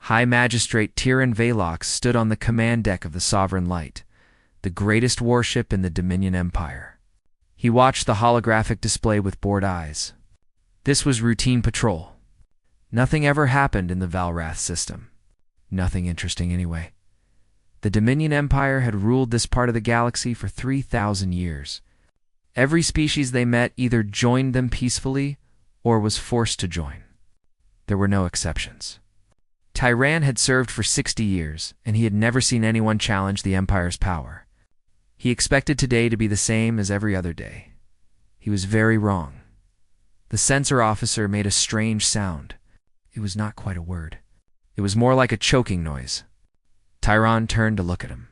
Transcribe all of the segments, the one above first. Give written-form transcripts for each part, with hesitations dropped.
High Magistrate Tyran Valox stood on the command deck of the Sovereign Light, the greatest warship in the Dominion Empire. He watched the holographic display with bored eyes. This was routine patrol. Nothing ever happened in the Valrath system. Nothing interesting anyway. The Dominion Empire had ruled this part of the galaxy for 3,000 years. Every species they met either joined them peacefully or was forced to join. There were no exceptions. Tyran had served for 60 years, and he had never seen anyone challenge the Empire's power. He expected today to be the same as every other day. He was very wrong. The sensor officer made a strange sound. It was not quite a word. It was more like a choking noise. Tyran turned to look at him.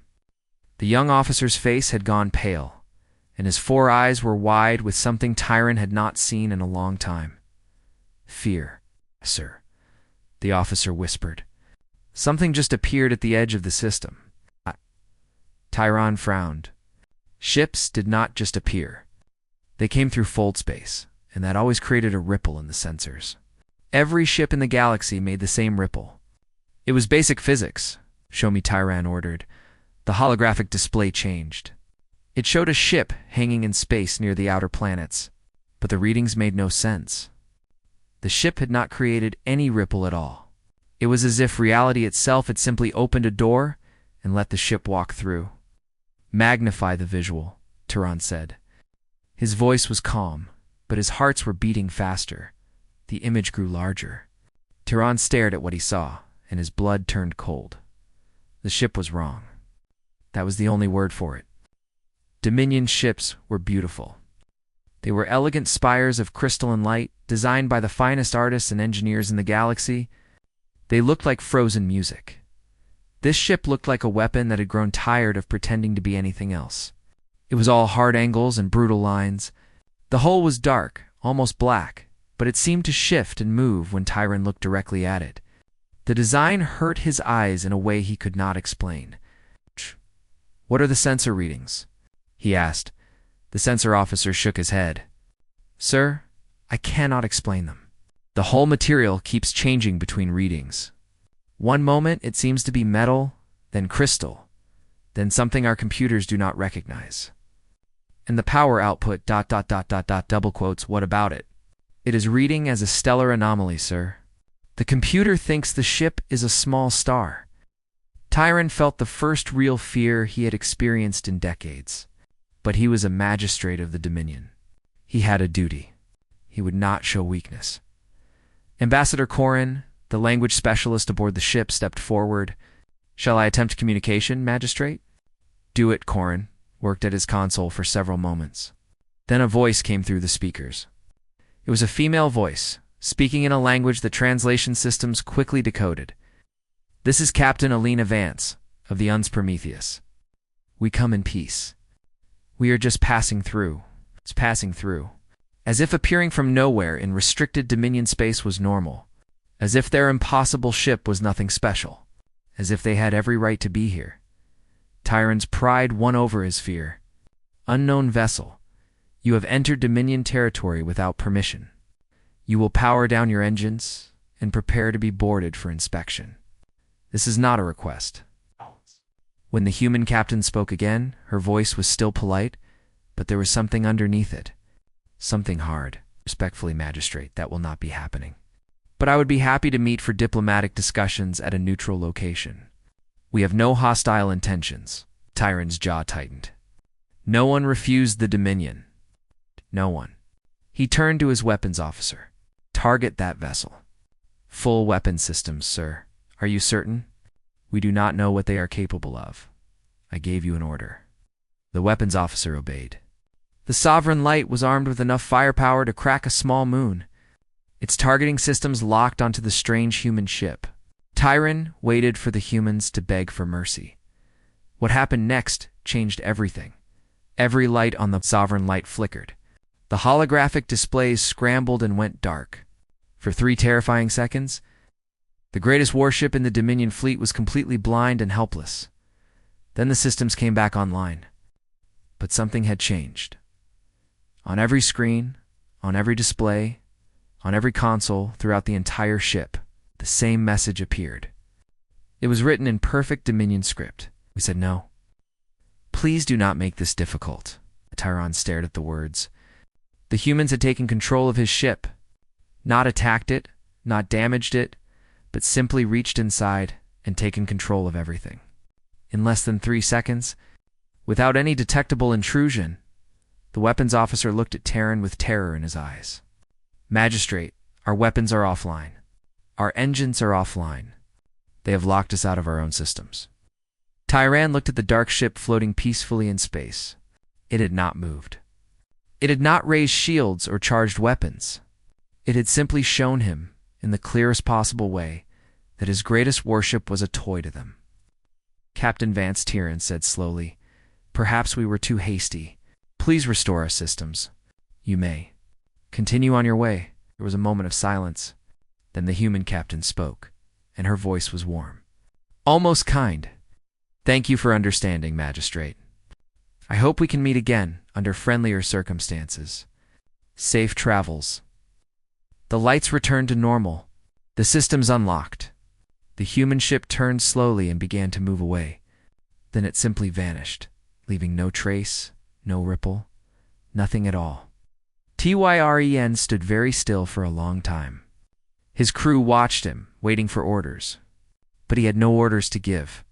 The young officer's face had gone pale, and his 4 eyes were wide with something Tyran had not seen in a long time. Fear, sir, the officer whispered. Something just appeared at the edge of the system. Tyran frowned. Ships did not just appear. They came through fold space, and that always created a ripple in the sensors. Every ship in the galaxy made the same ripple. It was basic physics. Show me, Tyran ordered. The holographic display changed. It showed a ship hanging in space near the outer planets, but the readings made no sense. The ship had not created any ripple at all. It was as if reality itself had simply opened a door and let the ship walk through. Magnify the visual, Tyran said. His voice was calm, but his hearts were beating faster. The image grew larger. Tyran stared at what he saw, and his blood turned cold. The ship was wrong. That was the only word for it. Dominion ships were beautiful. They were elegant spires of crystalline light, designed by the finest artists and engineers in the galaxy. They looked like frozen music. This ship looked like a weapon that had grown tired of pretending to be anything else. It was all hard angles and brutal lines. The hull was dark, almost black, but it seemed to shift and move when Tyran looked directly at it. The design hurt his eyes in a way he could not explain. "What are the sensor readings?" he asked. The sensor officer shook his head. "Sir, I cannot explain them. The whole material keeps changing between readings. One moment it seems to be metal, then crystal, then something our computers do not recognize. And the power output ... double quotes, what about it? It is reading as a stellar anomaly, sir. The computer thinks the ship is a small star." Tyran felt the first real fear he had experienced in decades. But he was a magistrate of the Dominion. He had a duty. He would not show weakness. Ambassador Corin, the language specialist aboard the ship, stepped forward. "Shall I attempt communication, Magistrate?" "Do it," Corin worked at his console for several moments. Then a voice came through the speakers. It was a female voice, speaking in a language the translation systems quickly decoded. "This is Captain Alina Vance, of the UNS Prometheus. We come in peace. We are just passing through." It's passing through. As if appearing from nowhere in restricted Dominion space was normal. As if their impossible ship was nothing special. As if they had every right to be here. Tyran's pride won over his fear. "Unknown vessel, you have entered Dominion territory without permission. You will power down your engines and prepare to be boarded for inspection. This is not a request." When the human captain spoke again, her voice was still polite, but there was something underneath it. Something hard. "Respectfully, Magistrate, that will not be happening. But I would be happy to meet for diplomatic discussions at a neutral location. We have no hostile intentions." Tyran's jaw tightened. No one refused the Dominion. No one. He turned to his weapons officer. "Target that vessel." "Full weapon systems, sir. Are you certain?" "We do not know what they are capable of. I gave you an order." The weapons officer obeyed. The Sovereign Light was armed with enough firepower to crack a small moon. Its targeting systems locked onto the strange human ship. Tyran waited for the humans to beg for mercy. What happened next changed everything. Every light on the Sovereign Light flickered. The holographic displays scrambled and went dark. For 3 terrifying seconds, the greatest warship in the Dominion fleet was completely blind and helpless. Then the systems came back online. But something had changed. On every screen, on every display, on every console throughout the entire ship, the same message appeared. It was written in perfect Dominion script. We said no. Please do not make this difficult. Tyron stared at the words. The humans had taken control of his ship. Not attacked it, not damaged it, but simply reached inside and taken control of everything. In less than 3 seconds, without any detectable intrusion, the weapons officer looked at Terran with terror in his eyes. Magistrate, our weapons are offline. Our engines are offline. They have locked us out of our own systems. Tyran looked at the dark ship floating peacefully in space. It had not moved. It had not raised shields or charged weapons. It had simply shown him, in the clearest possible way, that his greatest warship was a toy to them. Captain Vance Tyran said slowly, "Perhaps we were too hasty. Please restore our systems." "You may. Continue on your way." There was a moment of silence. Then the human captain spoke, and her voice was warm. Almost kind. "Thank you for understanding, Magistrate. I hope we can meet again under friendlier circumstances. Safe travels." The lights returned to normal. The systems unlocked. The human ship turned slowly and began to move away. Then it simply vanished, leaving no trace, no ripple, nothing at all. Tyren stood very still for a long time. His crew watched him, waiting for orders. But he had no orders to give.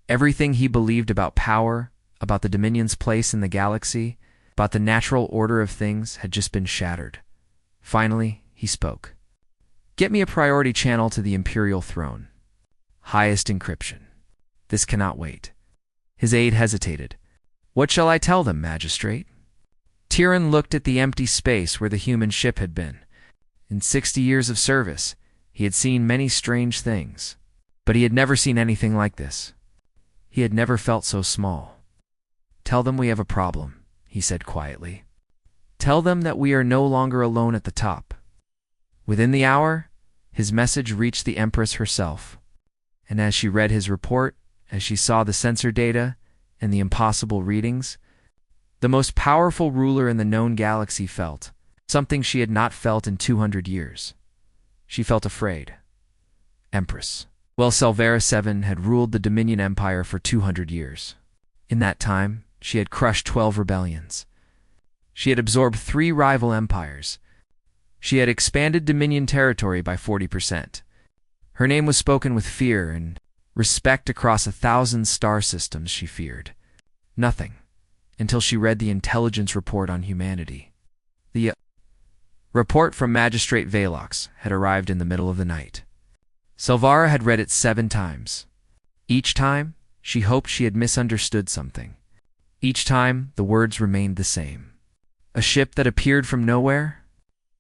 Everything he believed about power, about the Dominion's place in the galaxy, about the natural order of things had just been shattered. Finally, he spoke. "Get me a priority channel to the Imperial throne. Highest encryption. This cannot wait." His aide hesitated. "What shall I tell them, Magistrate?" Tyran looked at the empty space where the human ship had been. In 60 years of service, he had seen many strange things, but he had never seen anything like this. He had never felt so small. "Tell them we have a problem," he said quietly. "Tell them that we are no longer alone at the top." Within the hour, his message reached the Empress herself, and as she read his report, as she saw the sensor data and the impossible readings, the most powerful ruler in the known galaxy felt something she had not felt in 200 years. She felt afraid. Empress. Well, Selvaera VII had ruled the Dominion Empire for 200 years. In that time, she had crushed 12 rebellions. She had absorbed 3 rival empires. She had expanded Dominion territory by 40%. Her name was spoken with fear and respect across 1,000 star systems she feared. Nothing, until she read the intelligence report on humanity. The report from Magistrate Velox had arrived in the middle of the night. Selvaera had read it 7 times. Each time, she hoped she had misunderstood something. Each time, the words remained the same. A ship that appeared from nowhere?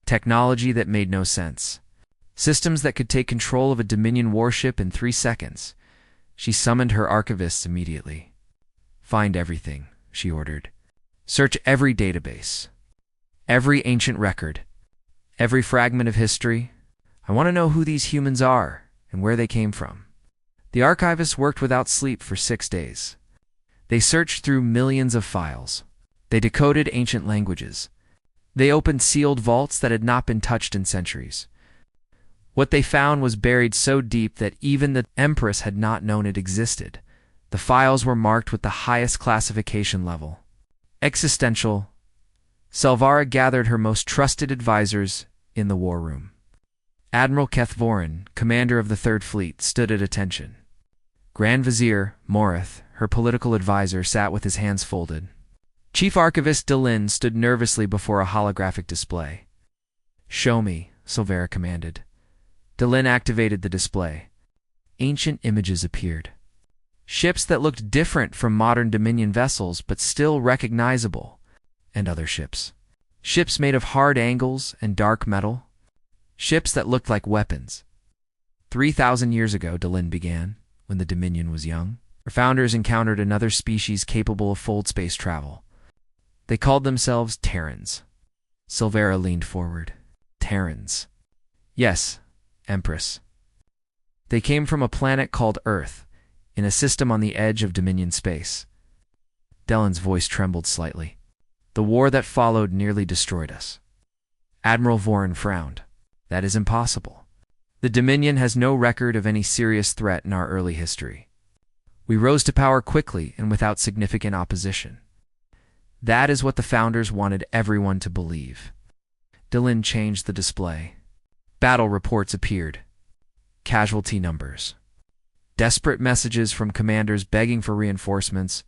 Technology that made no sense. Systems that could take control of a Dominion warship in 3 seconds. She summoned her archivists immediately. "Find everything," she ordered. "Search every database. Every ancient record. Every fragment of history. I want to know who these humans are and where they came from." The archivists worked without sleep for 6 days. They searched through millions of files. They decoded ancient languages. They opened sealed vaults that had not been touched in centuries. What they found was buried so deep that even the Empress had not known it existed. The files were marked with the highest classification level. Existential. Selvaera gathered her most trusted advisors in the war room. Admiral Kethvorin, commander of the Third Fleet, stood at attention. Grand Vizier Morith, her political advisor, sat with his hands folded. Chief Archivist Delin stood nervously before a holographic display. "Show me," Selvaera commanded. Delin activated the display. Ancient images appeared. Ships that looked different from modern Dominion vessels but still recognizable. And other ships. Ships made of hard angles and dark metal. Ships that looked like weapons. 3,000 years ago, Delin began, when the Dominion was young, our founders encountered another species capable of fold space travel. They called themselves Terrans. Selvaera leaned forward. Terrans. Yes, Empress. They came from a planet called Earth, in a system on the edge of Dominion space. Delin's voice trembled slightly. The war that followed nearly destroyed us. Admiral Vorin frowned. That is impossible. The Dominion has no record of any serious threat in our early history. We rose to power quickly and without significant opposition. That is what the founders wanted everyone to believe. Dylan changed the display. Battle reports appeared. Casualty numbers. Desperate messages from commanders begging for reinforcements.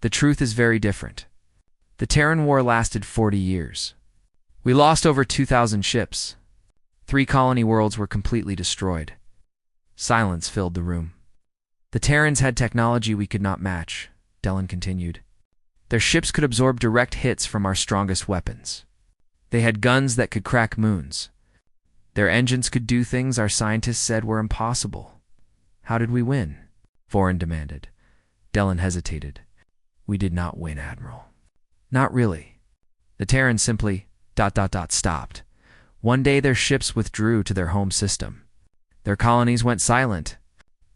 The truth is very different. The Terran War lasted 40 years. We lost over 2,000 ships. 3 colony worlds were completely destroyed. Silence filled the room. The Terrans had technology we could not match, Dylan continued. Their ships could absorb direct hits from our strongest weapons. They had guns that could crack moons. Their engines could do things our scientists said were impossible. How did we win? Vorin demanded. Dylan hesitated. We did not win, Admiral. Not really. The Terrans simply ... stopped. One day their ships withdrew to their home system. Their colonies went silent.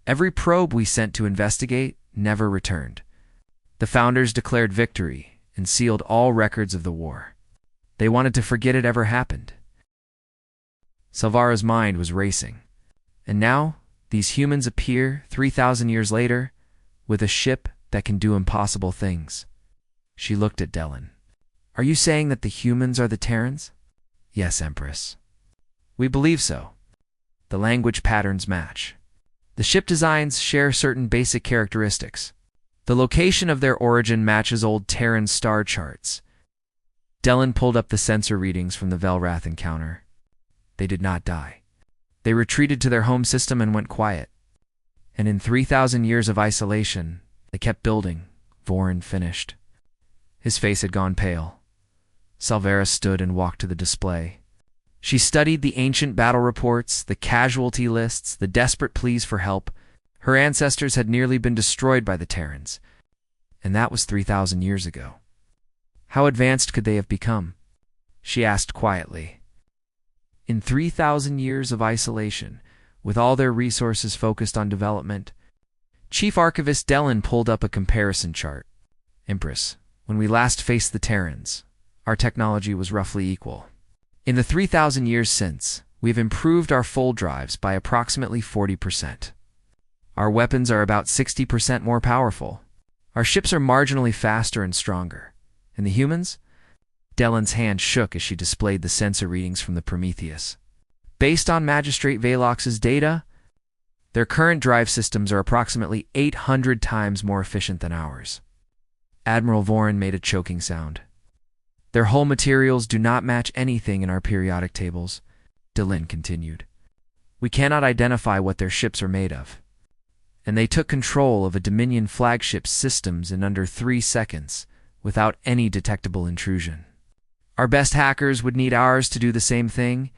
Every probe we sent to investigate never returned. The founders declared victory and sealed all records of the war. They wanted to forget it ever happened. Salvara's mind was racing. And now, these humans appear 3,000 years later with a ship that can do impossible things. She looked at Dylan. Are you saying that the humans are the Terrans? Yes, Empress. We believe so. The language patterns match. The ship designs share certain basic characteristics. The location of their origin matches old Terran star charts. Dylan pulled up the sensor readings from the Velrath encounter. They did not die. They retreated to their home system and went quiet. And in 3,000 years of isolation, they kept building, Vorin finished. His face had gone pale. Salvara stood and walked to the display. She studied the ancient battle reports, the casualty lists, the desperate pleas for help. Her ancestors had nearly been destroyed by the Terrans, and that was 3,000 years ago. How advanced could they have become? She asked quietly. In 3,000 years of isolation, with all their resources focused on development, Chief Archivist Dylan pulled up a comparison chart. Empress, when we last faced the Terrans, our technology was roughly equal. In the 3,000 years since, we've improved our full drives by approximately 40%. Our weapons are about 60% more powerful. Our ships are marginally faster and stronger. And the humans? Dylan's hand shook as she displayed the sensor readings from the Prometheus. Based on Magistrate Velox's data, their current drive systems are approximately 800 times more efficient than ours. Admiral Vorin made a choking sound. Their hull materials do not match anything in our periodic tables, Dylan continued. We cannot identify what their ships are made of. And they took control of a Dominion flagship systems in under 3 seconds, without any detectable intrusion. Our best hackers would need ours to do the same thing,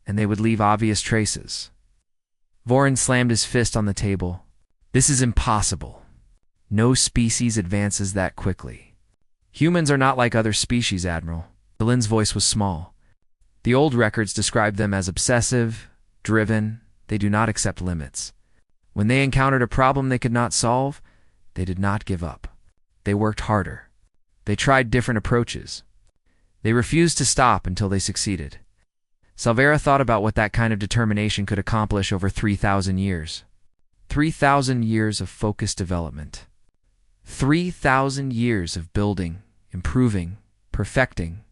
and they would leave obvious traces. Vorin slammed his fist on the table. This is impossible. No species advances that quickly. Humans are not like other species, Admiral. Dylan's voice was small. The old records describe them as obsessive, driven. They do not accept limits. When they encountered a problem they could not solve, they did not give up. They worked harder. They tried different approaches. They refused to stop until they succeeded. Salvara thought about what that kind of determination could accomplish over 3,000 years. 3,000 years of focused development. 3,000 years of building, improving, perfecting.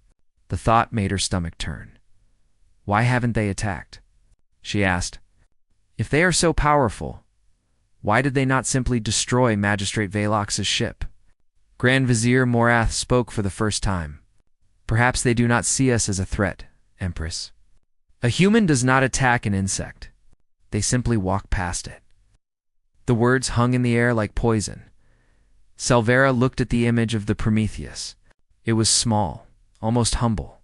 The thought made her stomach turn. Why haven't they attacked? She asked. If they are so powerful, why did they not simply destroy Magistrate Velox's ship? Grand Vizier Morath spoke for the first time. Perhaps they do not see us as a threat, Empress. A human does not attack an insect. They simply walk past it. The words hung in the air like poison. Salvara looked at the image of the Prometheus. It was small, almost humble.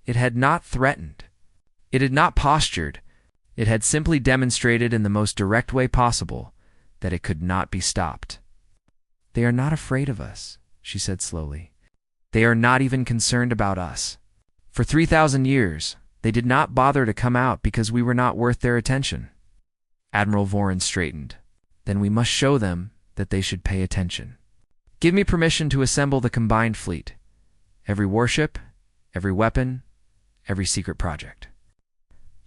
It had not threatened. It had not postured. It had simply demonstrated in the most direct way possible that it could not be stopped. They are not afraid of us, she said slowly. They are not even concerned about us. For 3,000 years, they did not bother to come out because we were not worth their attention. Admiral Vorin straightened. Then we must show them that they should pay attention. Give me permission to assemble the combined fleet. Every warship, every weapon, every secret project.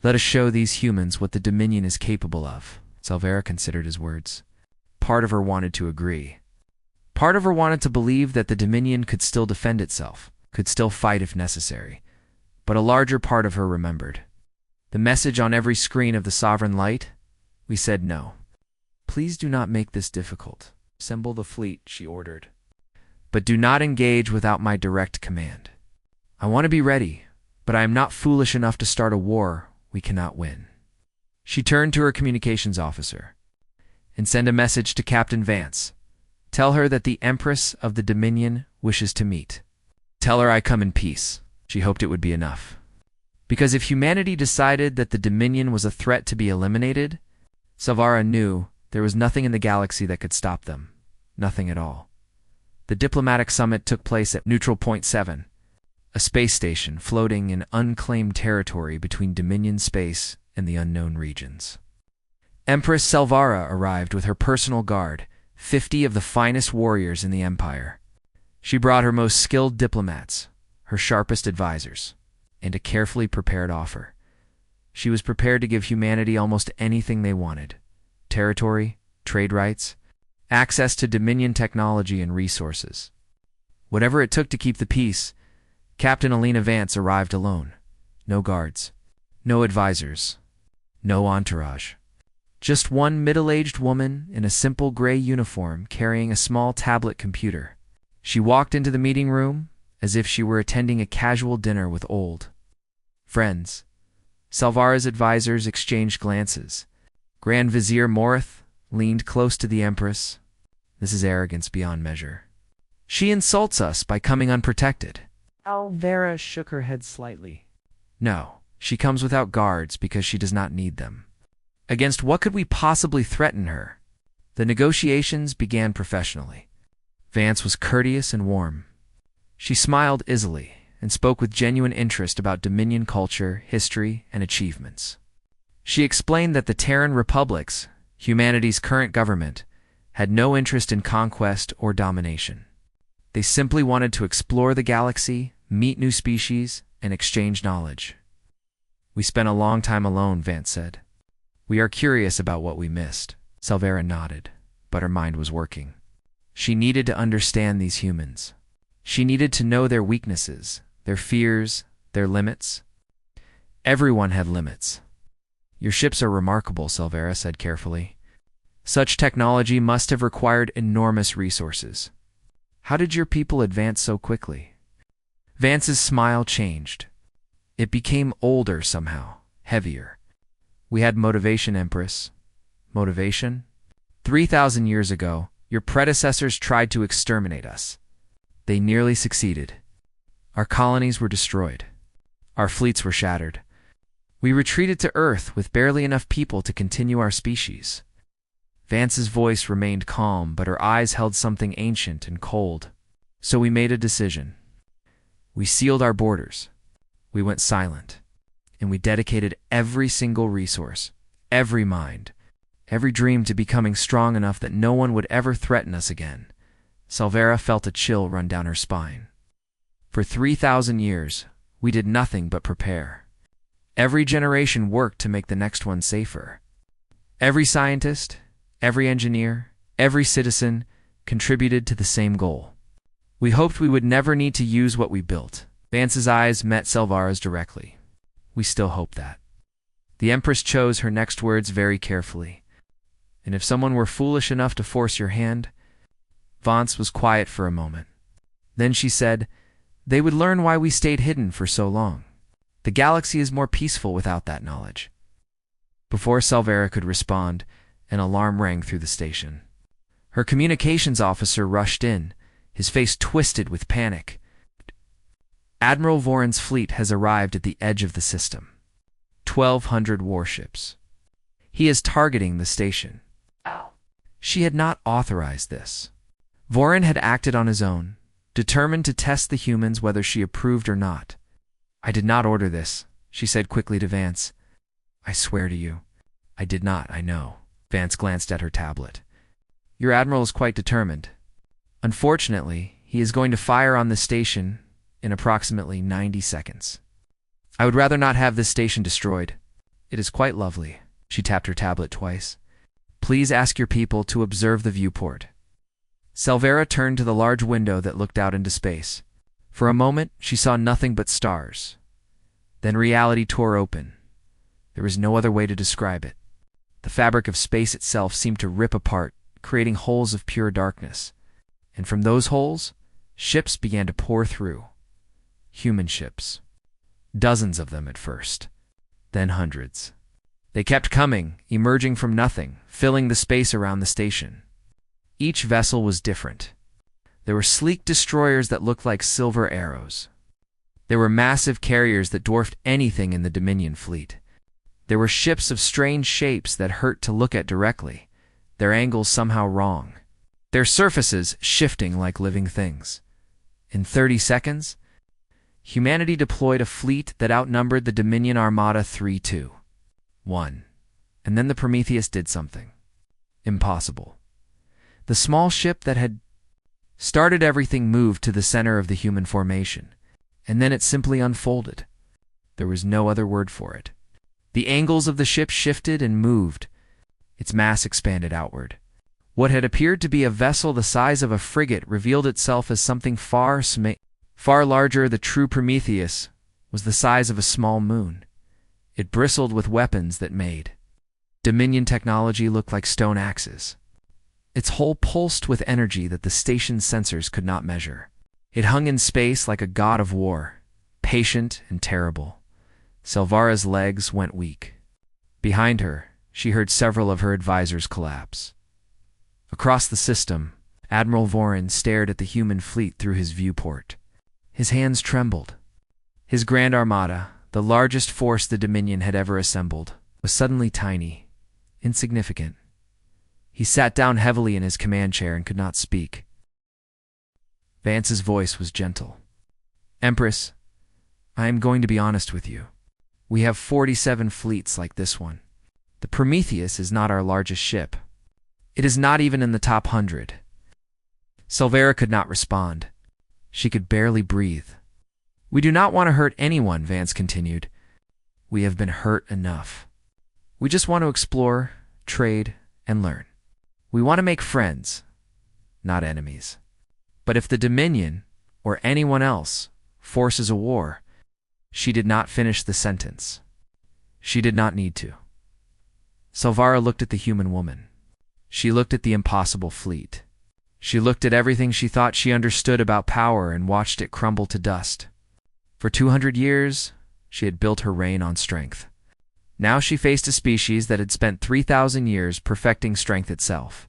Let us show these humans what the Dominion is capable of. Salvera considered his words. Part of her wanted to agree. Part of her wanted to believe that the Dominion could still defend itself, could still fight if necessary. But a larger part of her remembered. The message on every screen of the Sovereign Light? We said no. Please do not make this difficult. Assemble the fleet, she ordered. But do not engage without my direct command. I want to be ready, but I am not foolish enough to start a war we cannot win. She turned to her communications officer. And send a message to Captain Vance. Tell her that the Empress of the Dominion wishes to meet. Tell her I come in peace. She hoped it would be enough. Because if humanity decided that the Dominion was a threat to be eliminated, Salvara knew there was nothing in the galaxy that could stop them. Nothing at all. The diplomatic summit took place at Neutral Point 7, a space station floating in unclaimed territory between Dominion space and the unknown regions. Empress Salvara arrived with her personal guard, 50 of the finest warriors in the Empire. She brought her most skilled diplomats, her sharpest advisors, and a carefully prepared offer. She was prepared to give humanity almost anything they wanted: territory, trade rights, access to Dominion technology and resources. Whatever it took to keep the peace, Captain Alina Vance arrived alone. No guards, no advisors, no entourage. Just one middle-aged woman in a simple gray uniform carrying a small tablet computer. She walked into the meeting room as if she were attending a casual dinner with old friends. Salvara's advisors exchanged glances. Grand Vizier Morith leaned close to the Empress. This is arrogance beyond measure. She insults us by coming unprotected. Salvara shook her head slightly. No, she comes without guards because she does not need them. Against what could we possibly threaten her? The negotiations began professionally. Vance was courteous and warm. She smiled easily and spoke with genuine interest about Dominion culture, history, and achievements. She explained that the Terran republics, humanity's current government, had no interest in conquest or domination. They simply wanted to explore the galaxy, meet new species, and exchange knowledge. We spent a long time alone, Vance said. We are curious about what we missed. Salvara nodded, but her mind was working. She needed to understand these humans. She needed to know their weaknesses, their fears, their limits. Everyone had limits. Your ships are remarkable, Salvara said carefully. Such technology must have required enormous resources. How did your people advance so quickly? Vance's smile changed. It became older somehow, heavier. We had motivation, Empress. Motivation? 3,000 years ago, your predecessors tried to exterminate us. They nearly succeeded. Our colonies were destroyed. Our fleets were shattered. We retreated to Earth with barely enough people to continue our species. Vance's voice remained calm, but her eyes held something ancient and cold. So we made a decision. We sealed our borders. We went silent. And we dedicated every single resource, every mind, every dream to becoming strong enough that no one would ever threaten us again. Salvara felt a chill run down her spine. For 3,000 years, we did nothing but prepare. Every generation worked to make the next one safer. Every scientist, every engineer, every citizen contributed to the same goal. We hoped we would never need to use what we built. Vance's eyes met Salvara's directly. We still hope that. The Empress chose her next words very carefully. And if someone were foolish enough to force your hand... Vance was quiet for a moment. Then she said, they would learn why we stayed hidden for so long. The galaxy is more peaceful without that knowledge. Before Salvara could respond, an alarm rang through the station. Her communications officer rushed in, his face twisted with panic. Admiral Voran's fleet has arrived at the edge of the system. 1,200 warships. He is targeting the station. She had not authorized this. Voran had acted on his own, determined to test the humans whether she approved or not. I did not order this, she said quickly to Vance. I swear to you. I did not, I know. Vance glanced at her tablet. Your admiral is quite determined. Unfortunately, he is going to fire on the station in approximately 90 seconds. I would rather not have this station destroyed. It is quite lovely. She tapped her tablet twice. Please ask your people to observe the viewport. Selvera turned to the large window that looked out into space. For a moment, she saw nothing but stars. Then reality tore open. There was no other way to describe it. The fabric of space itself seemed to rip apart, creating holes of pure darkness. And from those holes, ships began to pour through. Human ships. Dozens of them at first. Then hundreds. They kept coming, emerging from nothing, filling the space around the station. Each vessel was different. There were sleek destroyers that looked like silver arrows. There were massive carriers that dwarfed anything in the Dominion fleet. There were ships of strange shapes that hurt to look at directly, their angles somehow wrong, their surfaces shifting like living things. In 30 seconds, humanity deployed a fleet that outnumbered the Dominion Armada 3-1. And then the Prometheus did something impossible. The small ship that had started everything moved to the center of the human formation, and then it simply unfolded. There was no other word for it. The angles of the ship shifted and moved. Its mass expanded outward. What had appeared to be a vessel the size of a frigate revealed itself as something far larger. The true Prometheus was the size of a small moon. It bristled with weapons that made Dominion technology look like stone axes. Its hull pulsed with energy that the station's sensors could not measure. It hung in space like a god of war, patient and terrible. Selvara's legs went weak. Behind her, she heard several of her advisors collapse. Across the system, Admiral Vorin stared at the human fleet through his viewport. His hands trembled. His Grand Armada, the largest force the Dominion had ever assembled, was suddenly tiny, insignificant. He sat down heavily in his command chair and could not speak. Vance's voice was gentle. Empress, I am going to be honest with you. We have 47 fleets like this one. The Prometheus is not our largest ship. It is not even in the top 100. Selvera could not respond. She could barely breathe. We do not want to hurt anyone, Vance continued. We have been hurt enough. We just want to explore, trade, and learn. We want to make friends, not enemies. But if the Dominion, or anyone else, forces a war, she did not finish the sentence. She did not need to. Selvara looked at the human woman. She looked at the impossible fleet. She looked at everything she thought she understood about power and watched it crumble to dust. For 200 years, she had built her reign on strength. Now she faced a species that had spent 3,000 years perfecting strength itself.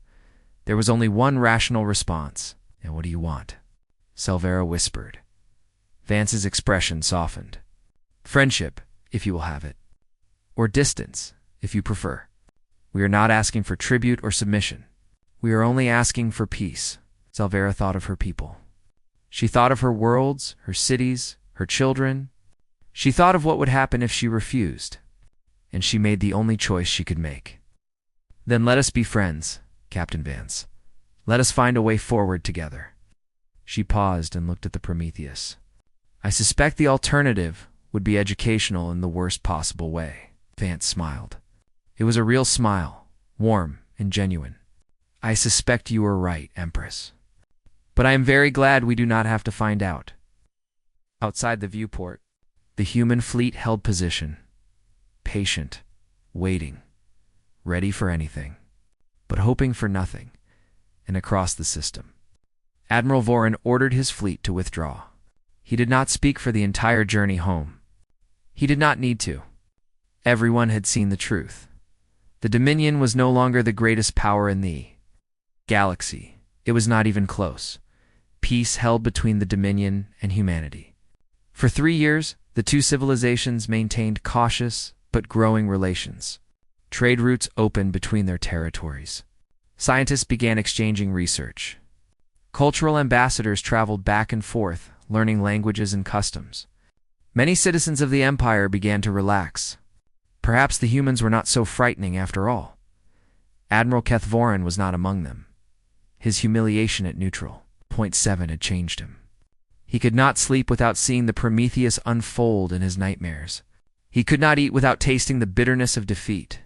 There was only one rational response. And what do you want? Selvera whispered. Vance's expression softened. Friendship, if you will have it. Or distance, if you prefer. We are not asking for tribute or submission. We are only asking for peace. Selvera thought of her people. She thought of her worlds, her cities, her children. She thought of what would happen if she refused. And she made the only choice she could make. Then let us be friends, Captain Vance. Let us find a way forward together. She paused and looked at the Prometheus. I suspect the alternative would be educational in the worst possible way. Vance smiled. It was a real smile, warm and genuine. I suspect you are right, Empress. But I am very glad we do not have to find out. Outside the viewport, the human fleet held position. Patient, waiting, ready for anything, but hoping for nothing, and across the system. Admiral Vorin ordered his fleet to withdraw. He did not speak for the entire journey home. He did not need to. Everyone had seen the truth. The Dominion was no longer the greatest power in the galaxy. It was not even close. Peace held between the Dominion and humanity. For 3 years, the two civilizations maintained cautious but growing relations. Trade routes opened between their territories. Scientists began exchanging research. Cultural ambassadors traveled back and forth, learning languages and customs. Many citizens of the Empire began to relax. Perhaps the humans were not so frightening after all. Admiral Keth Vorin was not among them. His humiliation at neutral point 7 had changed him. He could not sleep without seeing the Prometheus unfold in his nightmares. He could not eat without tasting the bitterness of defeat.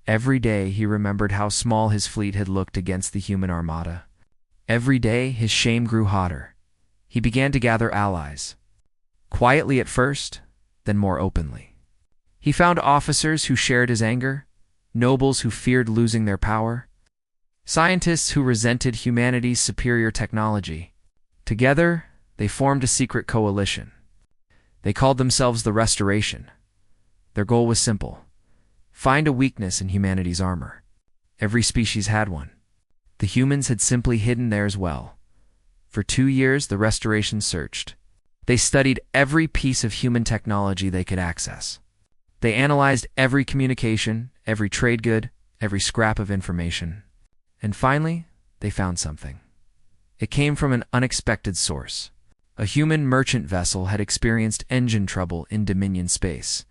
Every day he remembered how small his fleet had looked against the human armada. Every day his shame grew hotter. He began to gather allies. Quietly at first, then more openly. He found officers who shared his anger, nobles who feared losing their power, scientists who resented humanity's superior technology. Together, they formed a secret coalition. They called themselves the Restoration. Their goal was simple: find a weakness in humanity's armor. Every species had one. The humans had simply hidden theirs well. For 2 years, the Restoration searched. They studied every piece of human technology they could access. They analyzed every communication, every trade good, every scrap of information. And finally, they found something. It came from an unexpected source. A human merchant vessel had experienced engine trouble in Dominion space.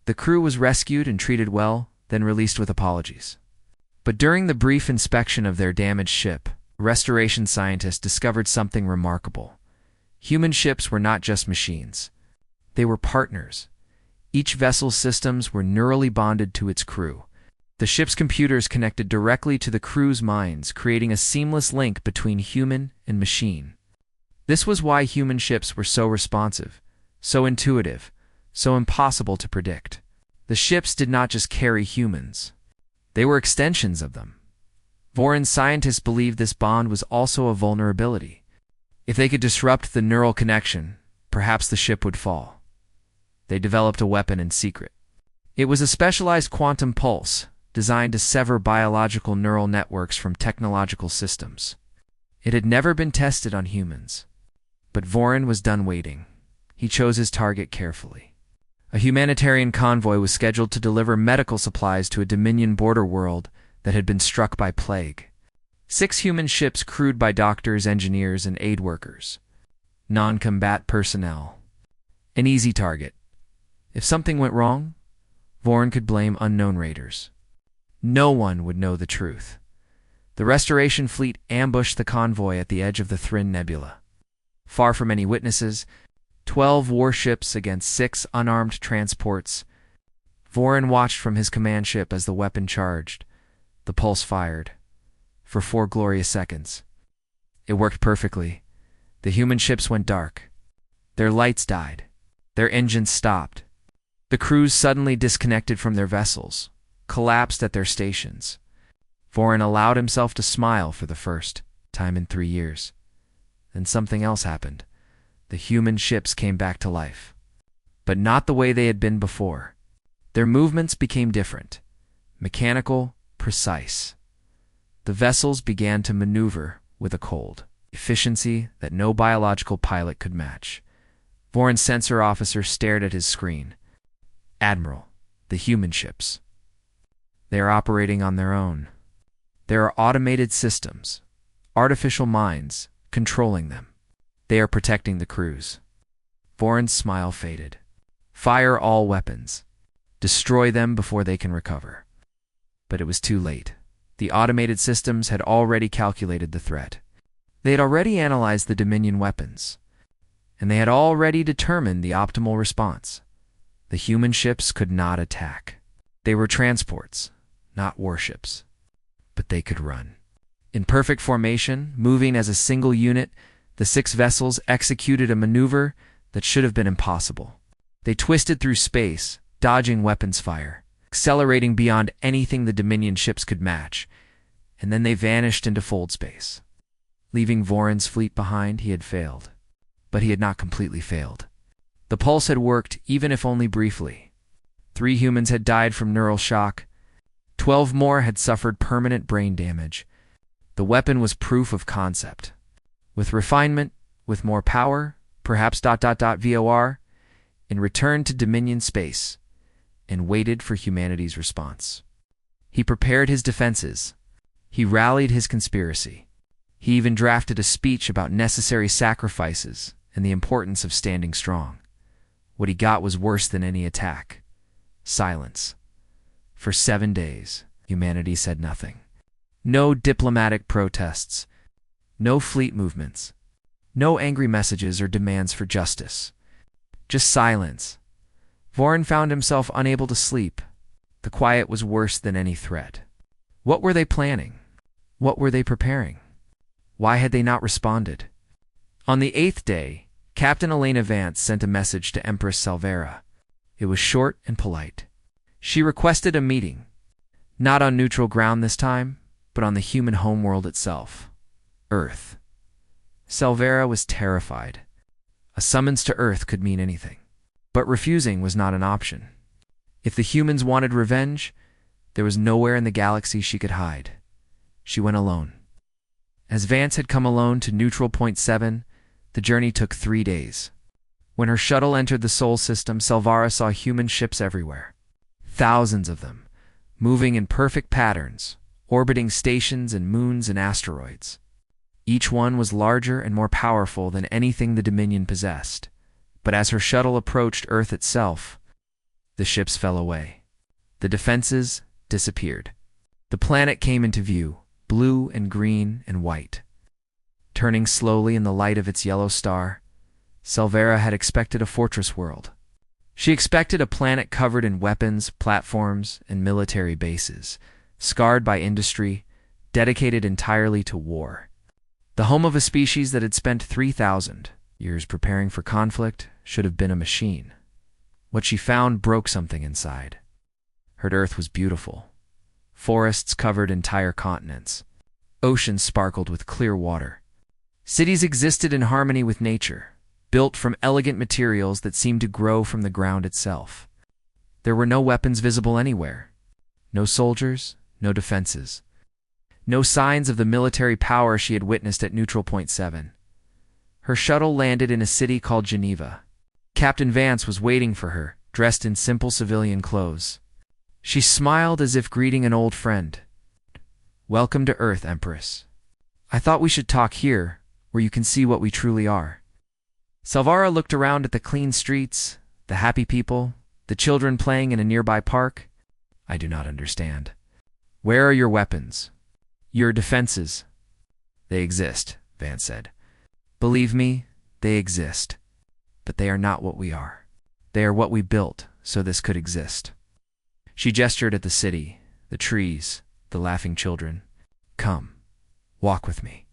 The crew was rescued and treated well, then released with apologies. But during the brief inspection of their damaged ship, Restoration scientists discovered something remarkable. Human ships were not just machines. They were partners. Each vessel's systems were neurally bonded to its crew. The ship's computers connected directly to the crew's minds, creating a seamless link between human and machine. This was why human ships were so responsive, so intuitive, so impossible to predict. The ships did not just carry humans. They were extensions of them. Voron scientists believed this bond was also a vulnerability. If they could disrupt the neural connection, perhaps the ship would fall. They developed a weapon in secret. It was a specialized quantum pulse designed to sever biological neural networks from technological systems. It had never been tested on humans. But Voron was done waiting. He chose his target carefully. A humanitarian convoy was scheduled to deliver medical supplies to a Dominion border world that had been struck by plague. 6 human ships crewed by doctors, engineers, and aid workers. Non-combat personnel. An easy target. If something went wrong, Voron could blame unknown raiders. No one would know the truth. The Restoration fleet ambushed the convoy at the edge of the Thrin Nebula. Far from any witnesses, 12 warships against 6 unarmed transports. Voron watched from his command ship as the weapon charged. The pulse fired. For 4 glorious seconds. It worked perfectly. The human ships went dark. Their lights died. Their engines stopped. The crews suddenly disconnected from their vessels, collapsed at their stations. Voron allowed himself to smile for the first time in 3 years. Then something else happened. The human ships came back to life. But not the way they had been before. Their movements became different. Mechanical, precise. The vessels began to maneuver with a cold efficiency that no biological pilot could match. Voron's sensor officer stared at his screen. Admiral, the human ships. They are operating on their own. There are automated systems, artificial minds, controlling them. They are protecting the crews. Voron's smile faded. Fire all weapons. Destroy them before they can recover. But it was too late. The automated systems had already calculated the threat. They had already analyzed the Dominion weapons. And they had already determined the optimal response. The human ships could not attack. They were transports, not warships. But they could run. In perfect formation, moving as a single unit, the 6 vessels executed a maneuver that should have been impossible. They twisted through space, dodging weapons fire, accelerating beyond anything the Dominion ships could match, and then they vanished into fold space. Leaving Voron's fleet behind, he had failed. But he had not completely failed. The pulse had worked, even if only briefly. 3 humans had died from neural shock. 12 more had suffered permanent brain damage. The weapon was proof of concept. With refinement, with more power, perhaps ... VOR, and returned to Dominion space, and waited for humanity's response. He prepared his defenses. He rallied his conspiracy. He even drafted a speech about necessary sacrifices and the importance of standing strong. What he got was worse than any attack. Silence. For 7 days, humanity said nothing. No diplomatic protests. No fleet movements. No angry messages or demands for justice. Just silence. Vorin found himself unable to sleep. The quiet was worse than any threat. What were they planning? What were they preparing? Why had they not responded? On the 8th day, Captain Elena Vance sent a message to Empress Salvera. It was short and polite. She requested a meeting, not on neutral ground this time, but on the human homeworld itself, Earth. Salvera was terrified. A summons to Earth could mean anything. But refusing was not an option. If the humans wanted revenge, there was nowhere in the galaxy she could hide. She went alone. As Vance had come alone to Neutral Point 7, the journey took 3 days. When her shuttle entered the Sol system, Salvara saw human ships everywhere. Thousands of them, moving in perfect patterns, orbiting stations and moons and asteroids. Each one was larger and more powerful than anything the Dominion possessed. But as her shuttle approached Earth itself, the ships fell away. The defenses disappeared. The planet came into view, blue and green and white. Turning slowly in the light of its yellow star, Salvera had expected a fortress world. She expected a planet covered in weapons, platforms, and military bases, scarred by industry, dedicated entirely to war. The home of a species that had spent 3,000 years preparing for conflict should have been a machine. What she found broke something inside. Her Earth was beautiful. Forests covered entire continents. Oceans sparkled with clear water. Cities existed in harmony with nature, built from elegant materials that seemed to grow from the ground itself. There were no weapons visible anywhere. No soldiers, no defenses. No signs of the military power she had witnessed at Neutral Point 7. Her shuttle landed in a city called Geneva. Captain Vance was waiting for her, dressed in simple civilian clothes. She smiled as if greeting an old friend. "Welcome to Earth, Empress. I thought we should talk here, where you can see what we truly are." Salvara looked around at the clean streets, the happy people, the children playing in a nearby park. "I do not understand. Where are your weapons? Your defenses?" "They exist," Vance said. "Believe me, they exist. But they are not what we are. They are what we built, so this could exist." She gestured at the city, the trees, the laughing children. "Come, walk with me.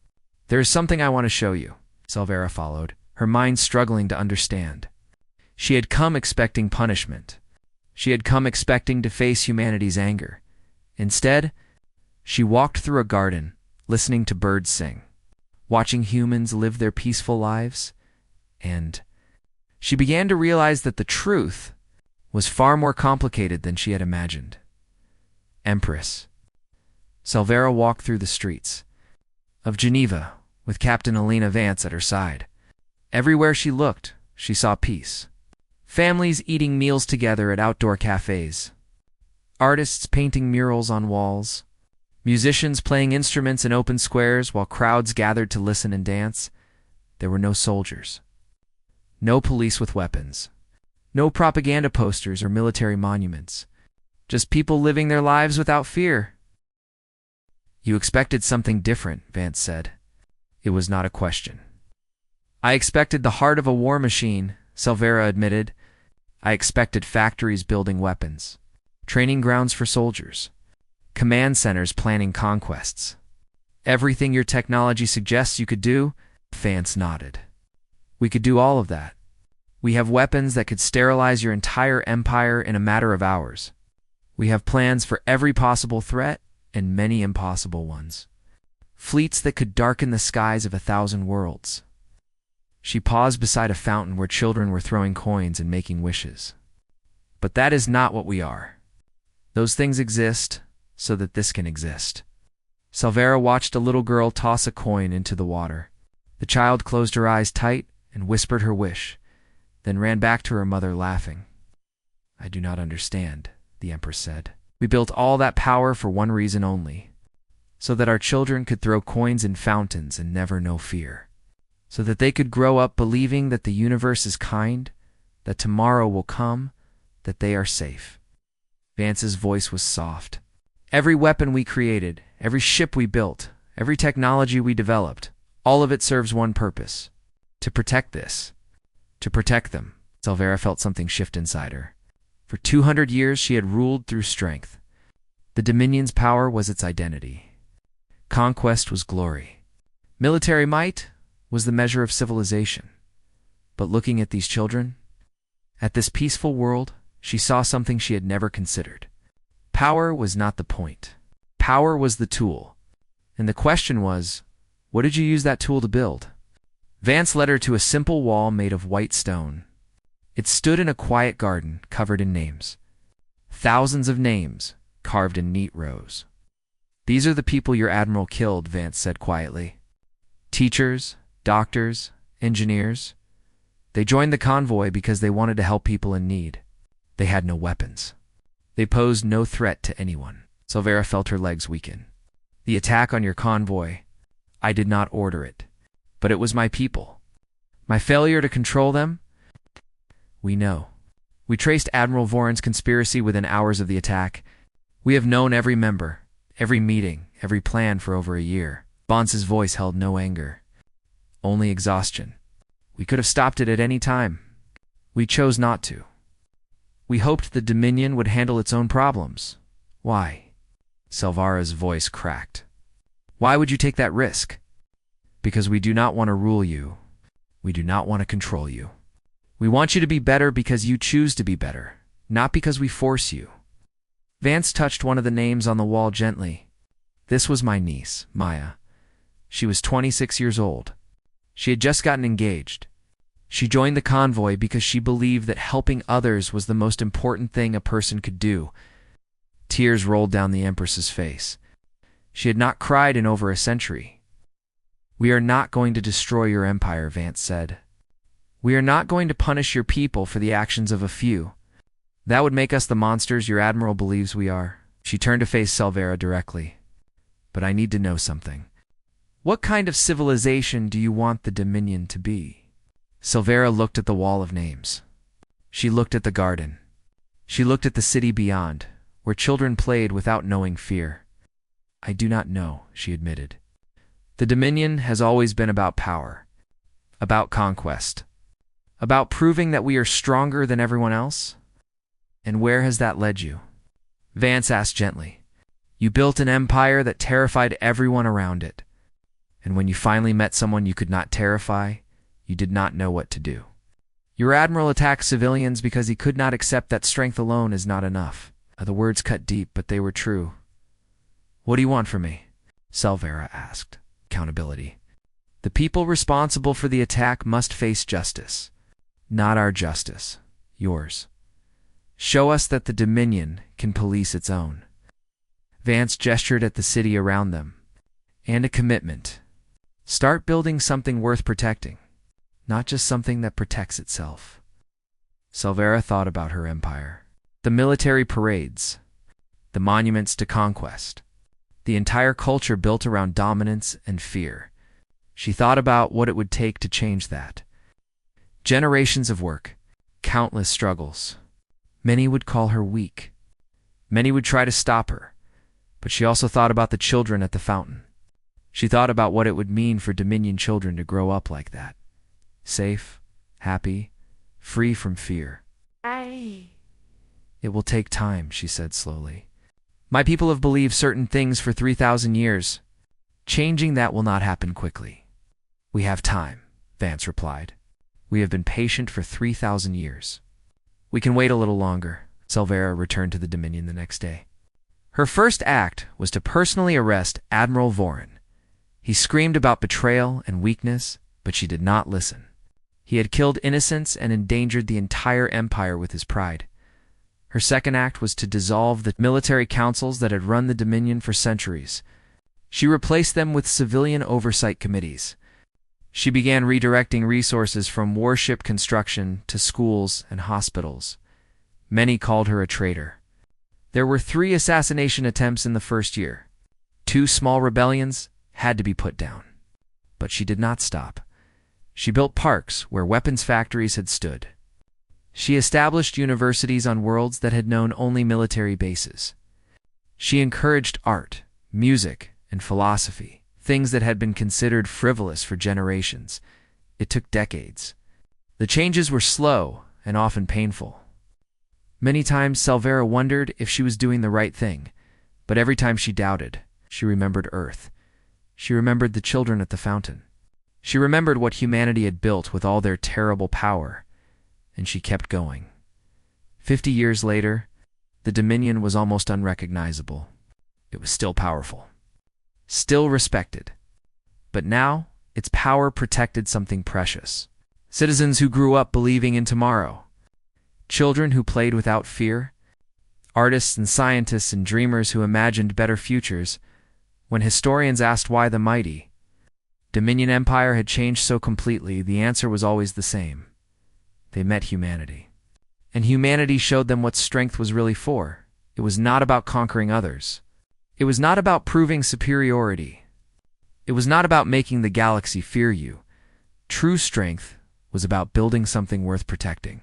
There is something I want to show you." Salvera followed, her mind struggling to understand. She had come expecting punishment. She had come expecting to face humanity's anger. Instead, she walked through a garden, listening to birds sing, watching humans live their peaceful lives, and she began to realize that the truth was far more complicated than she had imagined. "Empress." Salvera walked through the streets of Geneva with Captain Elena Vance at her side. Everywhere she looked, she saw peace. Families eating meals together at outdoor cafes. Artists painting murals on walls. Musicians playing instruments in open squares while crowds gathered to listen and dance. There were no soldiers. No police with weapons. No propaganda posters or military monuments. Just people living their lives without fear. "You expected something different," Vance said. It was not a question. "I expected the heart of a war machine," Salvera admitted. "I expected factories building weapons, training grounds for soldiers, command centers planning conquests. Everything your technology suggests you could do," Vance nodded. "We could do all of that. We have weapons that could sterilize your entire empire in a matter of hours. We have plans for every possible threat and many impossible ones. Fleets that could darken the skies of 1,000 worlds." She paused beside a fountain where children were throwing coins and making wishes. "But that is not what we are. Those things exist so that this can exist." Salvera watched a little girl toss a coin into the water. The child closed her eyes tight and whispered her wish, then ran back to her mother laughing. "I do not understand," the Empress said. "We built all that power for one reason only, so that our children could throw coins in fountains and never know fear. So that they could grow up believing that the universe is kind, that tomorrow will come, that they are safe." Vance's voice was soft. "Every weapon we created, every ship we built, every technology we developed, all of it serves one purpose: to protect this. To protect them." Salvera felt something shift inside her. For 200 years she had ruled through strength. The Dominion's power was its identity. Conquest was glory. Military might was the measure of civilization. But looking at these children, at this peaceful world, she saw something she had never considered. Power was not the point. Power was the tool. And the question was, what did you use that tool to build? Vance led her to a simple wall made of white stone. It stood in a quiet garden covered in names. Thousands of names, carved in neat rows. These are the people your admiral killed, Vance said quietly. Teachers, doctors, engineers. They joined the convoy because they wanted to help people in need. They had no weapons. They posed no threat to anyone. Silvera felt her legs weaken. The attack on your convoy, I did not order it. But it was my people. My failure to control them? We know. We traced Admiral Voron's conspiracy within hours of the attack. We have known every member, every meeting, every plan for over a year. Vance's voice held no anger, only exhaustion. We could have stopped it at any time. We chose not to. We hoped the Dominion would handle its own problems. Why? Silvera's voice cracked. Why would you take that risk? Because we do not want to rule you. We do not want to control you. We want you to be better because you choose to be better, not because we force you. Vance touched one of the names on the wall gently. This was my niece, Maya. She was 26 years old. She had just gotten engaged. She joined the convoy because she believed that helping others was the most important thing a person could do. Tears rolled down the Empress's face. She had not cried in over a century. We are not going to destroy your empire, Vance said. We are not going to punish your people for the actions of a few. That would make us the monsters your admiral believes we are. She turned to face Silvera directly. But I need to know something. What kind of civilization do you want the Dominion to be? Silvera looked at the wall of names. She looked at the garden. She looked at the city beyond, where children played without knowing fear. I do not know, she admitted. The Dominion has always been about power, about conquest, about proving that we are stronger than everyone else. And where has that led you? Vance asked gently. You built an empire that terrified everyone around it. And when you finally met someone you could not terrify, you did not know what to do. Your admiral attacked civilians because he could not accept that strength alone is not enough. The words cut deep, but they were true. What do you want from me? Silvera asked. Accountability. The people responsible for the attack must face justice. Not our justice, yours. Show us that the Dominion can police its own. Vance gestured at the city around them. And a commitment. Start building something worth protecting, not just something that protects itself. Silvera thought about her empire. The military parades, the monuments to conquest, the entire culture built around dominance and fear. She thought about what it would take to change that. Generations of work, countless struggles. Many would call her weak. Many would try to stop her. But she also thought about the children at the fountain. She thought about what it would mean for Dominion children to grow up like that. Safe, happy, free from fear. It will take time, she said slowly. My people have believed certain things for 3,000 years. Changing that will not happen quickly. We have time, Vance replied. We have been patient for 3,000 years. We can wait a little longer. Silvera returned to the Dominion the next day. Her first act was to personally arrest Admiral Voron. He screamed about betrayal and weakness, but she did not listen. He had killed innocents and endangered the entire empire with his pride. Her second act was to dissolve the military councils that had run the Dominion for centuries. She replaced them with civilian oversight committees. She began redirecting resources from warship construction to schools and hospitals. Many called her a traitor. There were 3 assassination attempts in the first year. 2 small rebellions had to be put down. But she did not stop. She built parks where weapons factories had stood. She established universities on worlds that had known only military bases. She encouraged art, music, and philosophy, things that had been considered frivolous for generations. It took decades. The changes were slow and often painful. Many times Selvera wondered if she was doing the right thing, but every time she doubted, she remembered Earth. She remembered the children at the fountain. She remembered what humanity had built with all their terrible power, and she kept going. 50 years later, the Dominion was almost unrecognizable. It was still powerful, still respected. But now, its power protected something precious. Citizens who grew up believing in tomorrow. Children who played without fear. Artists and scientists and dreamers who imagined better futures. When historians asked why the mighty Dominion Empire had changed so completely, the answer was always the same. They met humanity. And humanity showed them what strength was really for. It was not about conquering others. It was not about proving superiority. It was not about making the galaxy fear you. True strength was about building something worth protecting.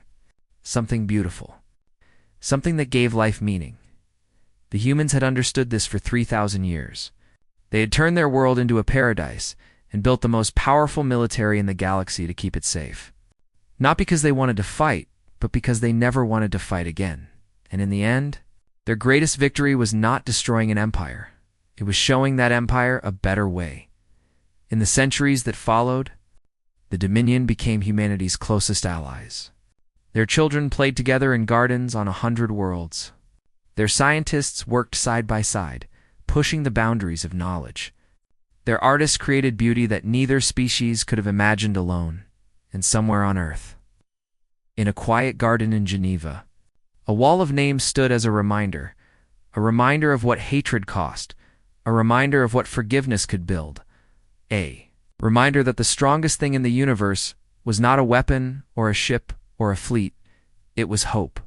Something beautiful. Something that gave life meaning. The humans had understood this for 3,000 years. They had turned their world into a paradise and built the most powerful military in the galaxy to keep it safe. Not because they wanted to fight, but because they never wanted to fight again. And in the end, their greatest victory was not destroying an empire. It was showing that empire a better way. In the centuries that followed, the Dominion became humanity's closest allies. Their children played together in gardens on 100 worlds. Their scientists worked side by side, pushing the boundaries of knowledge. Their artists created beauty that neither species could have imagined alone. And somewhere on Earth, in a quiet garden in Geneva, a wall of names stood as a reminder of what hatred cost, a reminder of what forgiveness could build, a reminder that the strongest thing in the universe was not a weapon or a ship or a fleet, it was hope.